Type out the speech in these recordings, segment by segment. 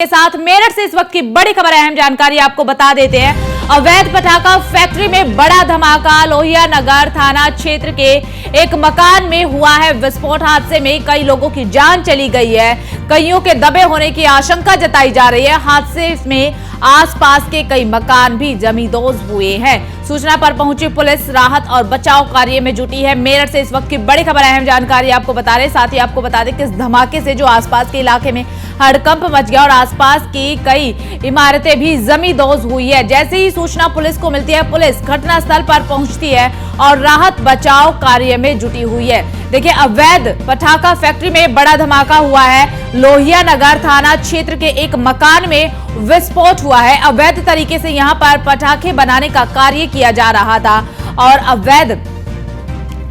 के साथ मेरठ से इस वक्त की बड़ी खबर, अहम जानकारी आपको बता देते हैं। अवैध पटाखा फैक्ट्री में बड़ा धमाका। लोहिया नगर थाना क्षेत्र के एक मकान में हुआ है विस्फोट। हादसे में कई लोगों की जान चली गई है, कईयों के दबे होने की आशंका जताई जा रही है। हादसे में आसपास के कई मकान भी जमींदोज हुए हैं। सूचना पर पहुंची पुलिस राहत और बचाव कार्य में जुटी है। मेरठ से इस वक्त की बड़ी खबर, अहम जानकारी आपको बता रहे। साथ ही आपको बता दें कि इस धमाके से जो आसपास के इलाके में हड़कंप मच गया और आसपास की कई इमारतें भी जमींदोज हुई है। जैसे ही सूचना पुलिस को मिलती है, पुलिस घटनास्थल पर पहुंचती है और राहत बचाव कार्य में जुटी हुई है। देखिए, अवैध पटाखा फैक्ट्री में बड़ा धमाका हुआ है। लोहिया नगर थाना क्षेत्र के एक मकान में विस्फोट हुआ है। अवैध तरीके से यहां पर पटाखे बनाने का कार्य किया जा रहा था और अवैध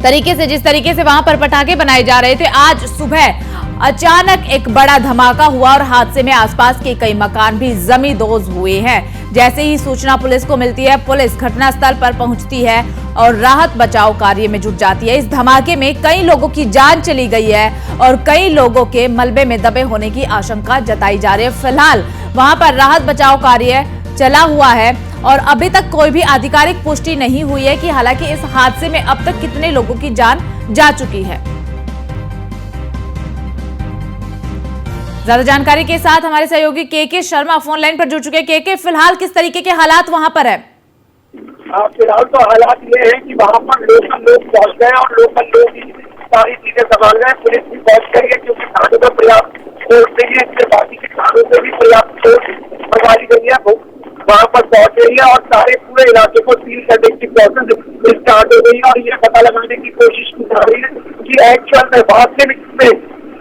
तरीके से जिस तरीके से वहां पर पटाखे बनाए जा रहे थे, आज सुबह अचानक एक बड़ा धमाका हुआ और हादसे में आसपास के कई मकान भी जमींदोज हुए हैं। जैसे ही सूचना पुलिस को मिलती है, पुलिस घटनास्थल पर पहुंचती है और राहत बचाव कार्य में जुट जाती है। इस धमाके में कई लोगों की जान चली गई है और कई लोगों के मलबे में दबे होने की आशंका जताई जा रही है। फिलहाल वहां पर राहत बचाव कार्य चला हुआ है और अभी तक कोई भी आधिकारिक पुष्टि नहीं हुई है कि हालांकि इस हादसे में अब तक कितने लोगों की जान जा चुकी है। ज्यादा जानकारी के साथ हमारे सहयोगी के शर्मा फोन लाइन पर जुड़ चुके हैं। के फिलहाल किस तरीके के हालात वहां पर है? फिलहाल तो हालात ये है कि वहाँ पर लोकल लोग पहुँच गए और लोकल लोग ही सारी चीजें संभाल गए। पुलिस भी पहुँच गई है क्योंकि थानों में पर्याप्त फोर्स नहीं है, इससे बाकी के थानों से भी पर्याप्त फोर्स मंगा ली गई है। वहाँ पर पहुँच गई है और सारे पूरे इलाके को सील करने की प्रोसेस स्टार्ट हो गई है और ये पता लगाने की कोशिश की जा रही है कि एक्चुअल में वास्तविक में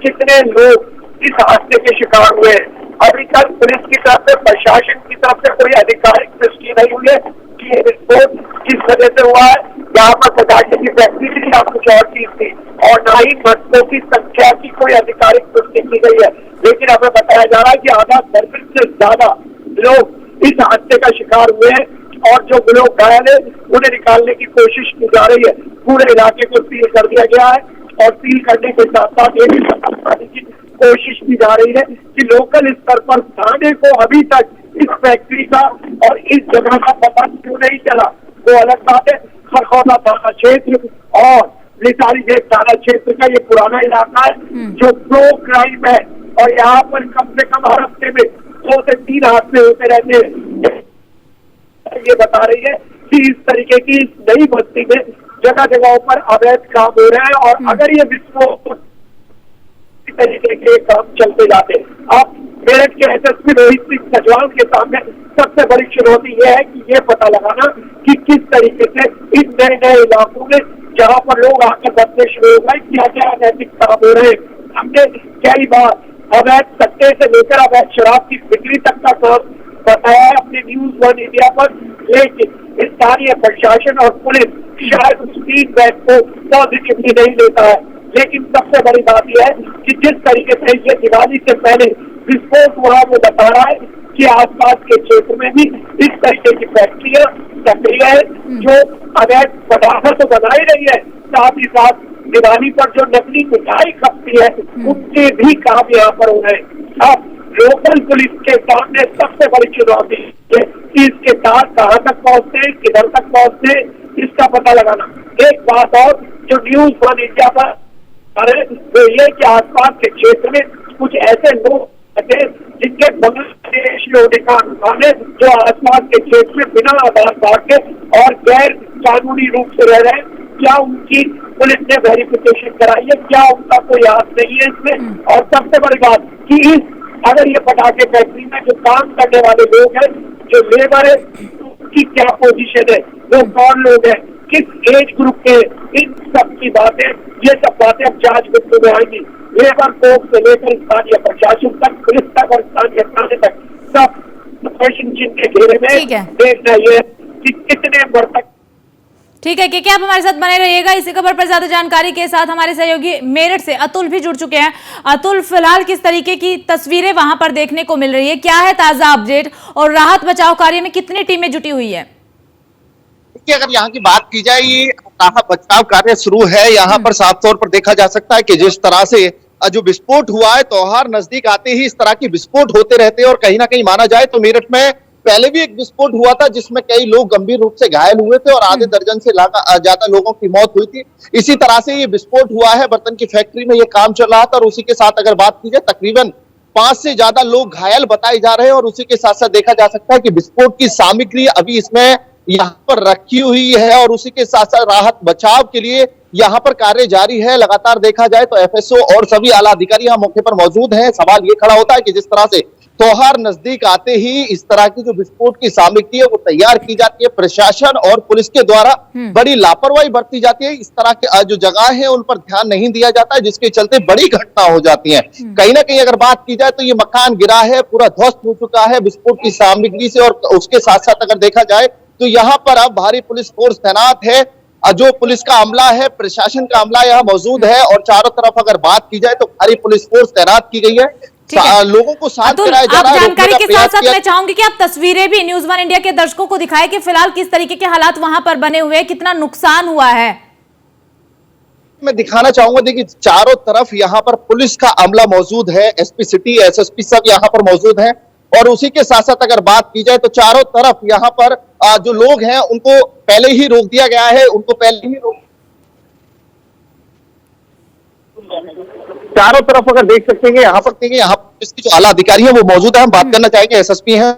कितने लोग इस हादसे के शिकार हुए हैं। अभी तक पुलिस की तरफ से, प्रशासन की तरफ से कोई आधिकारिक पुष्टि नहीं हुई है कि ये विस्फोट किस वजह से हुआ है। यहाँ पर पटाखे की फैक्ट्री थी या कुछ और चीज थी और न ही मृतकों की संख्या की कोई आधिकारिक पुष्टि की गई है। लेकिन हमें बताया जा रहा है कि आधा दर्जन से ज्यादा लोग इस हादसे का शिकार हुए हैं और जो लोग घायल है उन्हें निकालने की कोशिश की जा रही है। पूरे इलाके को सील कर दिया गया है और सील करने के साथ साथ ये भी बताने की कोशिश की जा रही है कि लोकल स्तर पर थाने को अभी तक इस फैक्ट्री का और इस जगह का पता क्यों नहीं चला। वो अलग बात है। खरखौदा थाना क्षेत्र और निसारी जेठ थाना क्षेत्र का ये पुराना इलाका है जो प्रो क्राइम है और यहाँ पर कम से कम हर हफ्ते में 2 से 3 हादसे होते रहते हैं। ये बता रही है कि इस तरीके की नई बस्ती में जगह जगहों पर अवैध काम हो रहे हैं और अगर ये विस्फोट तरीके के काम चलते जाते हैं। अब मेरठ के एसएसपी रोहित सिंह सजवाल के सामने सबसे बड़ी चुनौती यह है कि ये पता लगाना कि किस तरीके से इन नए नए इलाकों में जहाँ पर लोग आकर बसने शुरू हो गए क्या क्या अनैतिक काम हो रहे हैं। हमने कई बार अवैध सट्टे से लेकर अवैध शराब की बिक्री तक का काम बताया है अपने न्यूज 1 इंडिया पर, लेकिन स्थानीय प्रशासन और पुलिस शायद उस फीडबैक को पॉजिटिवली नहीं लेता है। लेकिन सबसे बड़ी बात यह है कि जिस तरीके से ये दिवाली से पहले विस्फोट हुआ, वो बता रहा है कि आसपास के क्षेत्र में भी इस तरीके की फैक्ट्रियां सक्रिय है जो अवैध पटाखा तो बना ही रही है, साथ ही साथ दिवाली पर जो नकली मिठाई खपती है उनके भी काम यहाँ पर हो रहे हैं। अब लोकल पुलिस के सामने सबसे बड़ी चुनौती है कि इसके तार कहाँ तक पहुँचते हैं, किधर तक पहुँचते हैं, इसका पता लगाना। एक बात और जो न्यूज 1 इंडिया पर तो ये कि आसपास के क्षेत्र में कुछ ऐसे लोग थे जिनके बांग्लादेशी होने का अनुमान है, जो आसपास के क्षेत्र में बिना आधार कार्ड के और गैर कानूनी रूप से रह रहे हैं। क्या उनकी पुलिस ने वेरिफिकेशन कराई है? क्या उनका कोई हाथ नहीं है इसमें? और सबसे बड़ी बात कि अगर ये पटाखे फैक्ट्री में जो काम करने वाले लोग हैं, जो लेबर है, उनकी क्या पोजीशन है, वो कौन लोग हैं, किस एज ग्रुप के, इन सब की बातें, ये सब बातें अब जांच बिंदु में आएंगी। लेबर कोर्ट से लेकर स्थानीय प्रशासन तक, पुलिस तक और स्थानीय थाने तक सब प्रशासन के घेरे में देखना ये कि कितने वर्ष तक। ठीक है कि आप हमारे साथ बने रहिएगा। इसी खबर पर ज्यादा जानकारी के साथ हमारे सहयोगी मेरठ से अतुल भी जुड़ चुके हैं। अतुल, फिलहाल किस तरीके की तस्वीरें वहां पर देखने को मिल रही है, क्या है ताजा अपडेट और राहत बचाव कार्य में कितनी टीमें जुटी हुई है? अगर यहाँ की बात की जाए, ये राहत बचाव कार्य शुरू है। यहाँ पर साफ तौर पर देखा जा सकता है कि जिस तरह से जो विस्फोट हुआ है, त्योहार नजदीक आते ही इस तरह के विस्फोट होते रहते हैं और कहीं ना कहीं माना जाए तो मेरठ में पहले भी एक विस्फोट हुआ था जिसमें कई लोग गंभीर रूप से घायल हुए थे और आधे दर्जन से ज्यादा लोगों की मौत हुई थी। इसी तरह से ये विस्फोट हुआ है, बर्तन की फैक्ट्री में ये काम चल रहा था और उसी के साथ अगर बात की जाए तकरीबन 5 से ज्यादा लोग घायल बताए जा रहे हैं और उसी के साथ साथ देखा जा सकता है कि विस्फोट की सामग्री अभी इसमें यहाँ पर रखी हुई है और उसी के साथ साथ राहत बचाव के लिए यहाँ पर कार्य जारी है। लगातार देखा जाए तो एफएसओ और सभी आला अधिकारी यहाँ मौके पर मौजूद हैं। सवाल ये खड़ा होता है कि जिस तरह से त्योहार नजदीक आते ही इस तरह की जो विस्फोट की सामग्री है वो तैयार की जाती है, प्रशासन और पुलिस के द्वारा बड़ी लापरवाही बरती जाती है। इस तरह के जो जगह है उन पर ध्यान नहीं दिया जाता है जिसके चलते बड़ी घटना हो जाती है। कहीं ना कहीं अगर बात की जाए तो ये मकान गिरा है, पूरा ध्वस्त हो चुका है विस्फोट की सामग्री से और उसके साथ साथ अगर देखा जाए तो यहाँ पर अब भारी पुलिस फोर्स तैनात है, जो पुलिस का अमला है, प्रशासन का अमला यहाँ मौजूद है और चारों तरफ अगर बात की जाए तो भारी पुलिस फोर्स तैनात की गई है। लोगों को शांत कराया जा रहा है। जानकारी के साथ साथ मैं चाहूंगी कि आप तस्वीरें भी न्यूज़ वन इंडिया के दर्शकों को दिखाएं कि फिलहाल किस तरीके के हालात वहां पर बने हुए हैं, कितना नुकसान हुआ है। मैं दिखाना चाहूंगा, देखिए चारों तरफ यहाँ पर पुलिस का अमला मौजूद है, एसपी सिटी, एसएसपी सब यहाँ पर मौजूद है और उसी के साथ साथ अगर बात की जाए तो चारों तरफ यहाँ पर जो लोग हैं उनको पहले ही रोक दिया गया है, उनको पहले ही चारों तरफ अगर देख सकते हैं यहाँ पर देखिए यहाँ पुलिस के जो आला अधिकारी है वो मौजूद है। हम बात करना चाहेंगे एसएसपी हैं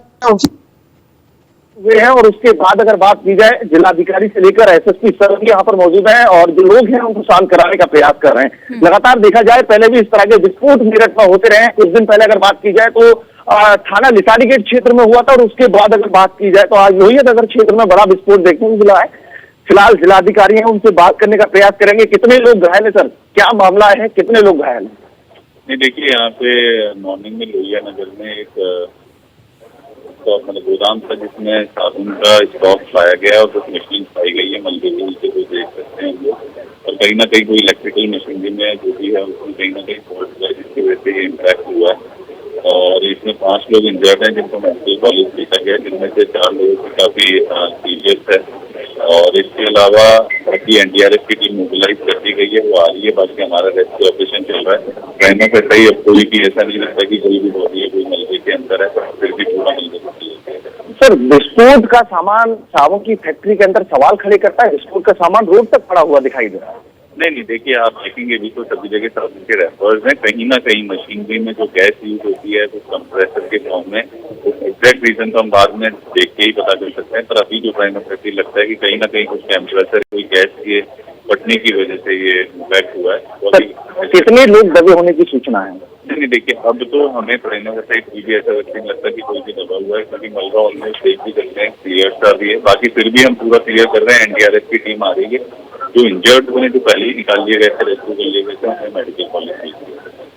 वे हैं और उसके बाद अगर बात की जाए जिलाधिकारी से लेकर एसएसपी सर भी यहाँ पर मौजूद हैं और जो लोग हैं उनको शांत कराने का प्रयास कर रहे हैं। लगातार देखा जाए पहले भी इस तरह के विस्फोट मेरठ में होते रहे हैं। कुछ दिन पहले अगर बात की जाए तो थाना लिसाड़ी गेट क्षेत्र में हुआ था और उसके बाद अगर बात की जाए तो आज लोहिया नगर क्षेत्र में बड़ा विस्फोट देखने को मिला है। फिलहाल जिलाधिकारी हैं, उनसे बात करने का प्रयास करेंगे। कितने लोग घायल है सर, क्या मामला है, कितने लोग घायल है? नहीं देखिए, यहाँ पे मॉर्निंग में लोहिया नगर में एक मतलब गोदाम था जिसमें साबुन का स्टॉक पाया गया और कुछ मशीन पाई गई है मलबे के नीचे, कोई देख सकते हैं हम लोग। और कहीं ना कहीं कोई इलेक्ट्रिकल मशीनरी में जो भी है उसमें कहीं ना कहीं फॉल्ट हुआ है जिसकी वजह से ये इम्पैक्ट हुआ है और इसमें 5 लोग इंजर्ड हैं जिनको मेडिकल कॉलेज भेजा गया, जिनमें से 4 लोगों की काफी सीरियस है और इसके अलावा बाकी एनडीआरएफ की टीम मोबिलाइज कर दी गई है, वो आ रही है। बाकी हमारा रेस्क्यू ऑपरेशन चल रहा है। कहने से सही अब कोई भी ऐसा नहीं लगता कि कोई भी बॉडी है कोई मलबे के अंदर है, पर फिर भी पूरा मलबे सर विस्फोट का सामान साबुन की फैक्ट्री के अंदर सवाल खड़े करता है। विस्फोट का सामान रोड तक पड़ा हुआ दिखाई दे रहा है। नहीं देखिए, आप देखेंगे भी तो सभी जगह साबुन के रैपर्स हैं। कहीं ना कहीं मशीनरी में जो गैस यूज होती है कुछ कंप्रेसर के फॉर्म में, एग्जैक्ट रीजन तो हम बाद में देख के ही पता कर सकते हैं, पर अभी जो प्राइमरी फैक्ट्री लगता है कि कहीं ना कहीं कुछ कंप्रेसर कोई गैस के फटने की वजह से ये इम्पैक्ट हुआ है। सर कितने लोग दबे होने की सूचना है? नहीं देखिए, अब तो हमें प्राइमरी फैक्ट्री भी ऐसा नहीं लगता कि कोई भी दबा हुआ है, क्योंकि मलबा ऑलमोस्ट देख भी सकते हैं क्लियर सा भी है। बाकी फिर भी हम पूरा क्लियर कर रहे हैं। एनडीआरएफ की टीम आ रही है। जो इंजर्ड हुए जो पहले ही निकाल लिए गए थे, रेस्क्यू कर लिए गए थे, हमें मेडिकल कॉलेज।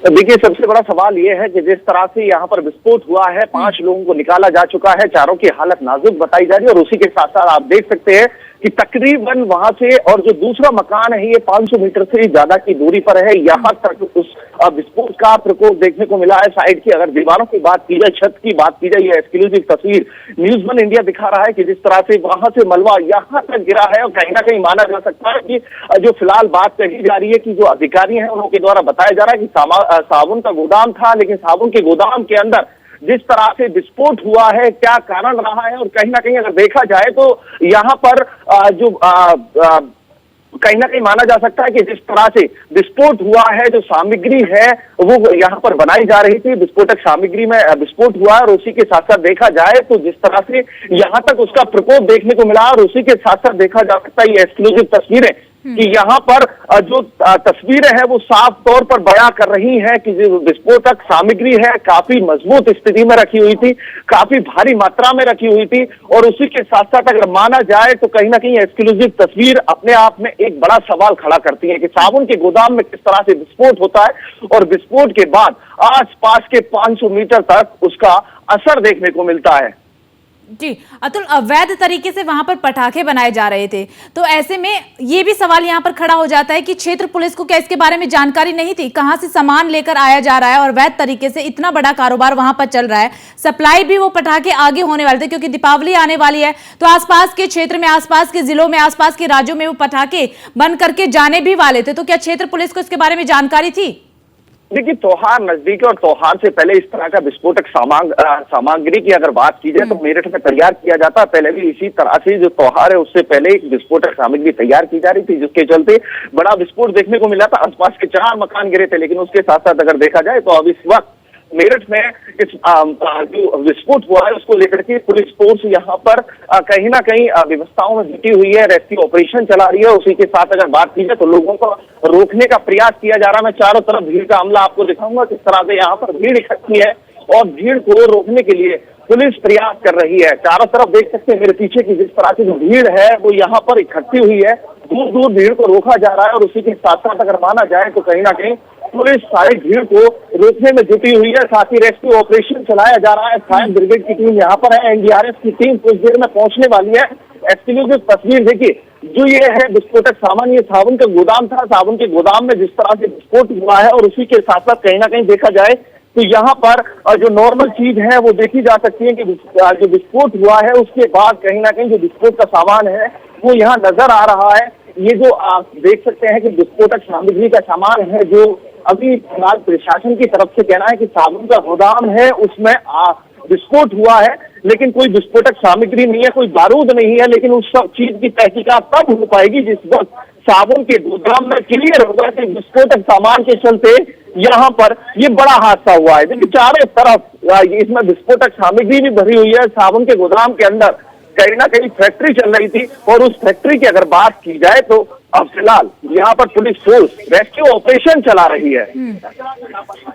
देखिए सबसे बड़ा सवाल ये है कि जिस तरह से यहाँ पर विस्फोट हुआ है, 5 लोगों को निकाला जा चुका है, 4 की हालत नाजुक बताई जा रही है और उसी के साथ साथ आप देख सकते हैं कि तकरीबन वहां से और जो दूसरा मकान है ये 500 मीटर से ज्यादा की दूरी पर है। यहाँ तक उस विस्फोट का प्रकोप देखने को मिला है। साइड की अगर दीवारों की बात की जाए, छत की बात की जाए, ये एक्सक्लूसिव तस्वीर न्यूज़ वन इंडिया दिखा रहा है कि जिस तरह से वहां से मलबा यहाँ तक गिरा है और कहीं ना कहीं माना जा सकता है कि जो फिलहाल बात कही जा रही है कि जो अधिकारी हैं उनके द्वारा बताया जा रहा है कि साबुन का गोदाम था, लेकिन साबुन के गोदाम के अंदर जिस तरह से विस्फोट हुआ है, क्या कारण रहा है और कहीं ना कहीं अगर देखा जाए तो यहाँ पर जो कहीं ना कहीं माना जा सकता है कि जिस तरह से विस्फोट हुआ है, जो सामग्री है वो यहाँ पर बनाई जा रही थी, विस्फोटक सामग्री में विस्फोट हुआ और उसी के साथ साथ देखा जाए तो जिस तरह से यहाँ तक उसका प्रकोप देखने को मिला और उसी के साथ साथ देखा जा सकता है ये एक्सक्लूसिव तस्वीरें कि यहाँ पर जो तस्वीरें हैं वो साफ तौर पर बयां कर रही हैं कि जो विस्फोटक सामग्री है काफी मजबूत स्थिति में रखी हुई थी, काफी भारी मात्रा में रखी हुई थी और उसी के साथ साथ अगर माना जाए तो कहीं ना कहीं एक्सक्लूसिव तस्वीर अपने आप में एक बड़ा सवाल खड़ा करती है कि साबुन के गोदाम में किस तरह से विस्फोट होता है और विस्फोट के बाद आसपास के 500 मीटर तक उसका असर देखने को मिलता है। जी अतुल, अवैध तरीके से वहां पर पटाखे बनाए जा रहे थे, तो ऐसे में ये भी सवाल यहां पर खड़ा हो जाता है कि क्षेत्र पुलिस को क्या इसके बारे में जानकारी नहीं थी? कहां से सामान लेकर आया जा रहा है और अवैध तरीके से इतना बड़ा कारोबार वहां पर चल रहा है। सप्लाई भी वो पटाखे आगे होने वाले थे क्योंकि दीपावली आने वाली है, तो आसपास के क्षेत्र में, आसपास के जिलों में, आसपास के राज्यों में वो पटाखे बंद करके जाने भी वाले थे। तो क्या क्षेत्र पुलिस को इसके बारे में जानकारी थी? देखिए, त्योहार नजदीक है और त्योहार से पहले इस तरह का विस्फोटक सामग्री की अगर बात की जाए तो मेरठ में तैयार किया जाता है। पहले भी इसी तरह से जो त्योहार है उससे पहले एक विस्फोटक सामग्री तैयार की जा रही थी, जिसके चलते बड़ा विस्फोट देखने को मिला था। आसपास के 4 मकान गिरे थे, लेकिन उसके साथ साथ अगर देखा जाए तो अब इस वक्त मेरठ में इस जो विस्फोट हुआ है उसको लेकर के पुलिस फोर्स यहाँ पर कहीं ना कहीं व्यवस्थाओं में जुटी हुई है, रेस्क्यू ऑपरेशन चला रही है। उसी के साथ अगर बात की जाए तो लोगों को रोकने का प्रयास किया जा रहा है। मैं चारों तरफ भीड़ का हमला आपको दिखाऊंगा, किस तरह से यहाँ पर भीड़ इकट्ठी है और भीड़ को रोकने के लिए पुलिस प्रयास कर रही है। चारों तरफ देख सकते हैं मेरे पीछे की जिस तरह की जो भीड़ है वो यहाँ पर इकट्ठी हुई है। दूर दूर भीड़ को रोका जा रहा है और उसी के साथ साथ अगर माना जाए तो कहीं ना कहीं पुलिस सारी भीड़ को रोकने में जुटी हुई है। साथ ही रेस्क्यू ऑपरेशन चलाया जा रहा है। फायर ब्रिगेड की टीम यहाँ पर है, एनडीआरएफ की टीम कुछ देर में पहुंचने वाली है। एक्सक्लूसिव तस्वीर देखिए, जो ये है विस्फोटक सामान, ये साबुन का गोदाम था। साबुन के गोदाम में जिस तरह से विस्फोट हुआ है और उसी के साथ साथ कहीं ना कहीं देखा जाए तो यहाँ पर जो नॉर्मल चीज है वो देखी जा सकती है कि जो विस्फोट हुआ है उसके बाद कहीं ना कहीं जो विस्फोट का सामान है वो यहाँ नजर आ रहा है। ये जो आप देख सकते हैं कि विस्फोटक सामग्री का सामान है, जो अभी फिलहाल प्रशासन की तरफ से कहना है कि साबुन का गोदाम है उसमें विस्फोट हुआ है, लेकिन कोई विस्फोटक सामग्री नहीं है, कोई बारूद नहीं है। लेकिन उस सब चीज की तहकीकात तब हो पाएगी जिस वक्त साबुन के गोदाम में क्लियर होगा कि विस्फोटक सामान के चलते यहाँ पर ये बड़ा हादसा हुआ है। देखिए, चारों तरफ इसमें विस्फोटक सामग्री भी भरी हुई है। साबुन के गोदाम के अंदर कहीं ना कहीं फैक्ट्री चल रही थी और उस फैक्ट्री की अगर बात की जाए तो अब फिलहाल यहाँ पर पुलिस फोर्स रेस्क्यू ऑपरेशन चला रही है।